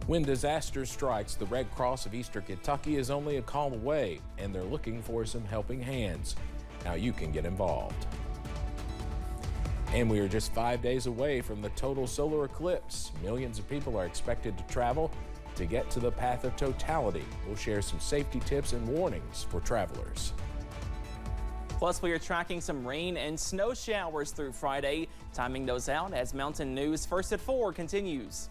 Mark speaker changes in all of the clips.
Speaker 1: When disaster strikes, the Red Cross of Eastern Kentucky is only a call away, and they're looking for some helping hands. Now you can get involved. And we are just 5 days away from the total solar eclipse. Millions of people are expected to travel to get to the path of totality. We'll share some safety tips and warnings for travelers.
Speaker 2: Plus, we are tracking some rain and snow showers through Friday. Timing those out as Mountain News First at 4 continues.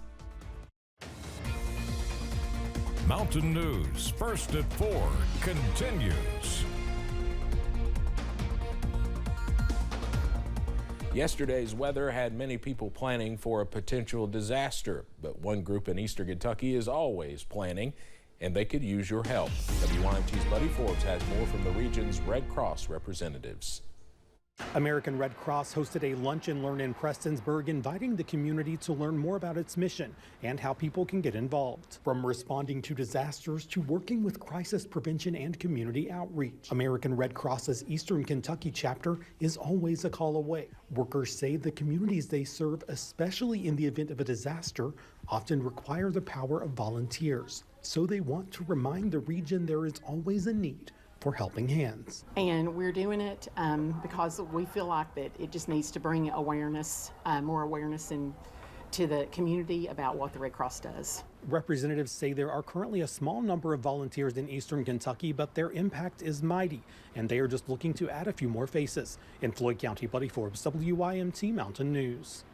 Speaker 3: Mountain News First at 4 continues.
Speaker 1: Yesterday's weather had many people planning for a potential disaster, but one group in Eastern Kentucky is always planning, and they could use your help. WYMT's Buddy Forbes has more from the region's Red Cross representatives.
Speaker 4: American Red Cross hosted a lunch and learn in Prestonsburg, inviting the community to learn more about its mission and how people can get involved. From responding to disasters to working with crisis prevention and community outreach, American Red Cross's Eastern Kentucky chapter is always a call away. Workers say the communities they serve, especially in the event of a disaster, often require the power of volunteers. So they want to remind the region there is always a need for helping hands.
Speaker 5: And we're doing it because we feel like that it just needs to bring awareness, more awareness to the community about what the Red Cross does.
Speaker 4: Representatives say there are currently a small number of volunteers in Eastern Kentucky, but their impact is mighty, and they are just looking to add a few more faces. In Floyd County, Buddy Forbes, WYMT Mountain News.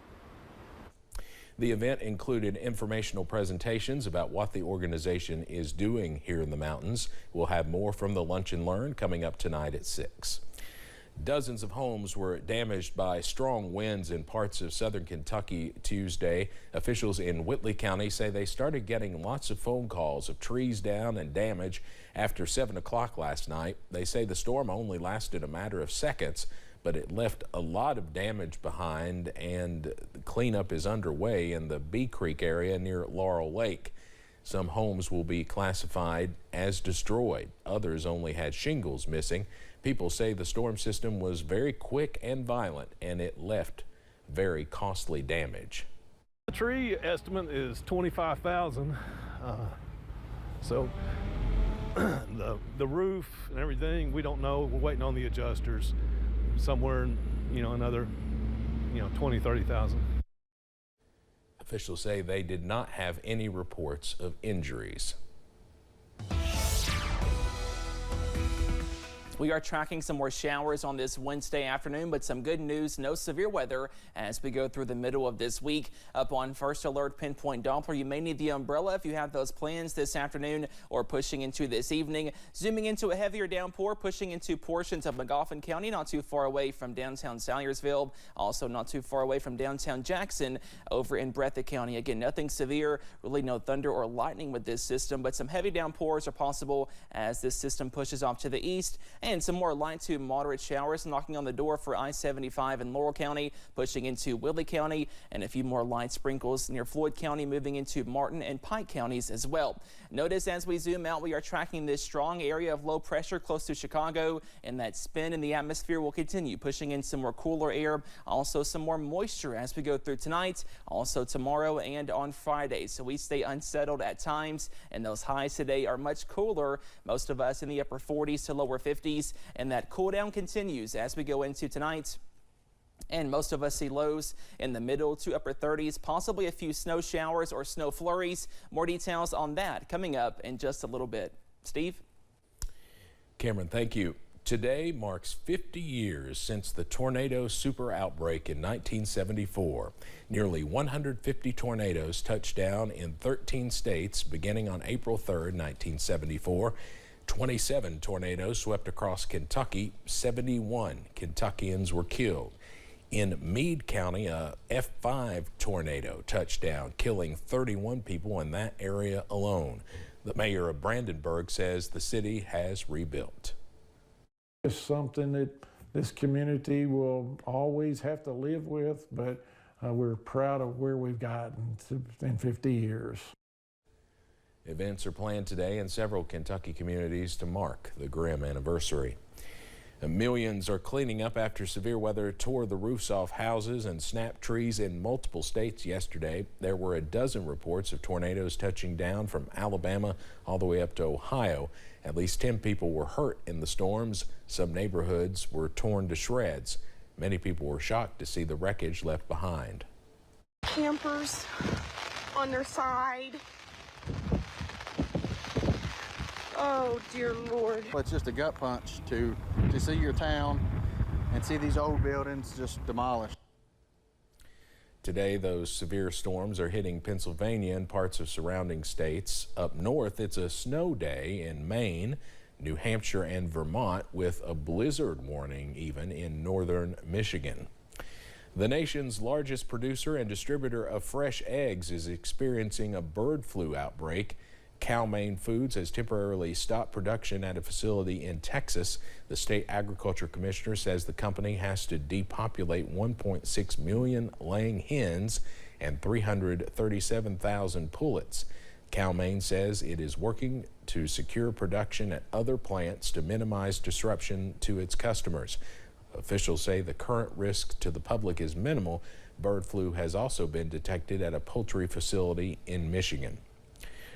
Speaker 1: The event included informational presentations about what the organization is doing here in the mountains. We'll have more from the Lunch and Learn coming up tonight at 6. Dozens of homes were damaged by strong winds in parts of southern Kentucky Tuesday. Officials in Whitley County say they started getting lots of phone calls of trees down and damage after 7 o'clock last night. They say the storm only lasted a matter of seconds, but it left a lot of damage behind, and the cleanup is underway in the Bee Creek area near Laurel Lake. Some homes will be classified as destroyed. Others only had shingles missing. People say the storm system was very quick and violent, and it left very costly damage.
Speaker 6: The tree estimate is $25,000. So the roof and everything, we don't know. We're waiting on the adjusters. Somewhere, another, 20, 30,000.
Speaker 1: Officials say they did not have any reports of injuries.
Speaker 2: We are tracking some more showers on this Wednesday afternoon, but some good news, no severe weather as we go through the middle of this week. Up on First Alert Pinpoint Doppler, you may need the umbrella if you have those plans this afternoon or pushing into this evening. Zooming into a heavier downpour, pushing into portions of Magoffin County, not too far away from downtown Salyersville, also not too far away from downtown Jackson over in Breathitt County. Again, nothing severe, really no thunder or lightning with this system, but some heavy downpours are possible as this system pushes off to the east. And some more light to moderate showers knocking on the door for I-75 in Laurel County, pushing into Whitley County, and a few more light sprinkles near Floyd County, moving into Martin and Pike counties as well. Notice as we zoom out, we are tracking this strong area of low pressure close to Chicago, and that spin in the atmosphere will continue, pushing in some more cooler air, also some more moisture as we go through tonight, also tomorrow and on Friday. So we stay unsettled at times, and those highs today are much cooler, most of us in the upper 40s to lower 50s. And that cool down continues as we go into tonight. And most of us see lows in the middle to upper 30s, possibly a few snow showers or snow flurries. More details on that coming up in just a little bit. Steve?
Speaker 1: Cameron, thank you. Today marks 50 years since the tornado super outbreak in 1974. Nearly 150 tornadoes touched down in 13 states beginning on April 3rd, 1974. 27 tornadoes swept across Kentucky. 71 Kentuckians were killed. In Meade County, a F5 tornado touched down, killing 31 people in that area alone. The mayor of Brandenburg says the city has rebuilt.
Speaker 7: It's something that this community will always have to live with, but we're proud of where we've gotten in 50 years. Events are planned today in several Kentucky communities to mark the grim anniversary.
Speaker 1: Millions are cleaning up after severe weather tore the roofs off houses and snapped trees in multiple states yesterday. There were a dozen reports of tornadoes touching down from Alabama all the way up to Ohio. At least 10 people were hurt in the storms. Some neighborhoods were torn to shreds. Many people were shocked to see the wreckage left behind.
Speaker 8: Campers on their side. Oh, dear Lord.
Speaker 9: Well, it's just a gut punch to see your town and see these old buildings just demolished.
Speaker 1: Today, those severe storms are hitting Pennsylvania and parts of surrounding states. Up north, it's a snow day in Maine, New Hampshire, and Vermont, with a blizzard warning even in northern Michigan. The nation's largest producer and distributor of fresh eggs is experiencing a bird flu outbreak. Cal-Maine Foods has temporarily stopped production at a facility in Texas. The state agriculture commissioner says the company has to depopulate 1.6 million laying hens and 337,000 pullets. Cal-Maine says it is working to secure production at other plants to minimize disruption to its customers. Officials say the current risk to the public is minimal. Bird flu has also been detected at a poultry facility in Michigan.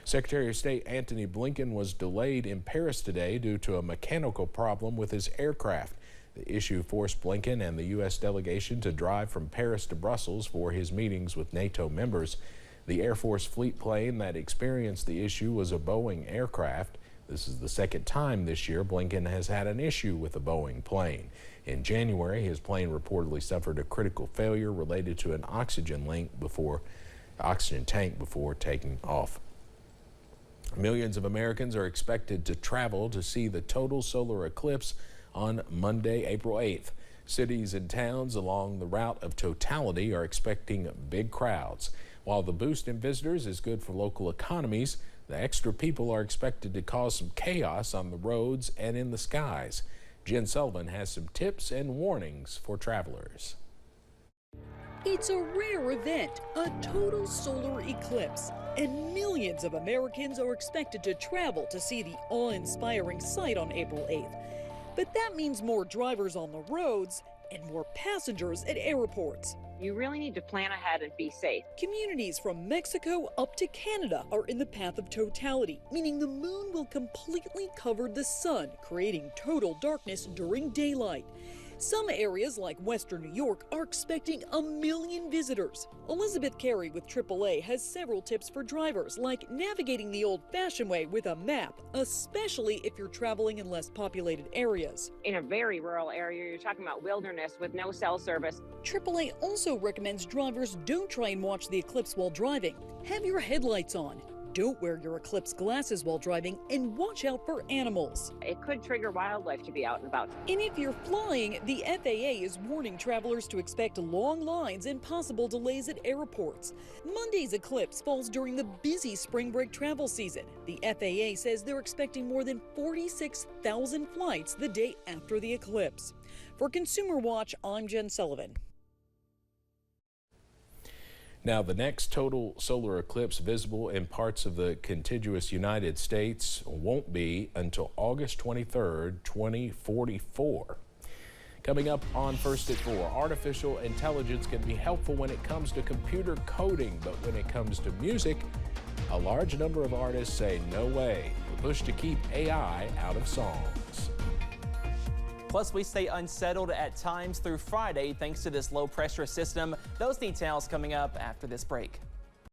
Speaker 1: Secretary of State Antony Blinken was delayed in Paris today due to a mechanical problem with his aircraft. The issue forced Blinken and the U.S. delegation to drive from Paris to Brussels for his meetings with NATO members. The Air Force fleet plane that experienced the issue was a Boeing aircraft. This is the second time this year Blinken has had an issue with a Boeing plane. In January, his plane reportedly suffered a critical failure related to an oxygen tank before taking off. Millions of Americans are expected to travel to see the total solar eclipse on Monday, April 8th. Cities and towns along the route of totality are expecting big crowds. While the boost in visitors is good for local economies, the extra people are expected to cause some chaos on the roads and in the skies. Jen Sullivan has some tips and warnings for travelers.
Speaker 10: It's a rare event, a total solar eclipse, and millions of Americans are expected to travel to see the awe-inspiring sight on April 8th. But that means more drivers on the roads and more passengers at airports.
Speaker 11: You really need to plan ahead and be safe.
Speaker 10: Communities from Mexico up to Canada are in the path of totality, meaning the moon will completely cover the sun, creating total darkness during daylight. Some areas like Western New York are expecting 1 million visitors. Elizabeth Carey with AAA has several tips for drivers, like navigating the old-fashioned way with a map, especially if you're traveling in less populated areas.
Speaker 11: In a very rural area, you're talking about wilderness with no cell service.
Speaker 10: AAA also recommends drivers don't try and watch the eclipse while driving. Have your headlights on. Don't wear your eclipse glasses while driving, and watch out for animals.
Speaker 11: It could trigger wildlife to be out and about.
Speaker 10: And if you're flying, the FAA is warning travelers to expect long lines and possible delays at airports. Monday's eclipse falls during the busy spring break travel season. The FAA says they're expecting more than 46,000 flights the day after the eclipse. For Consumer Watch, I'm Jen Sullivan.
Speaker 1: Now, the next total solar eclipse visible in parts of the contiguous United States won't be until August 23rd, 2044. Coming up on First at 4, artificial intelligence can be helpful when it comes to computer coding, but when it comes to music, a large number of artists say no way. The push to keep AI out of songs.
Speaker 2: Plus, we stay unsettled at times through Friday thanks to this low pressure system. Those details coming up after this break.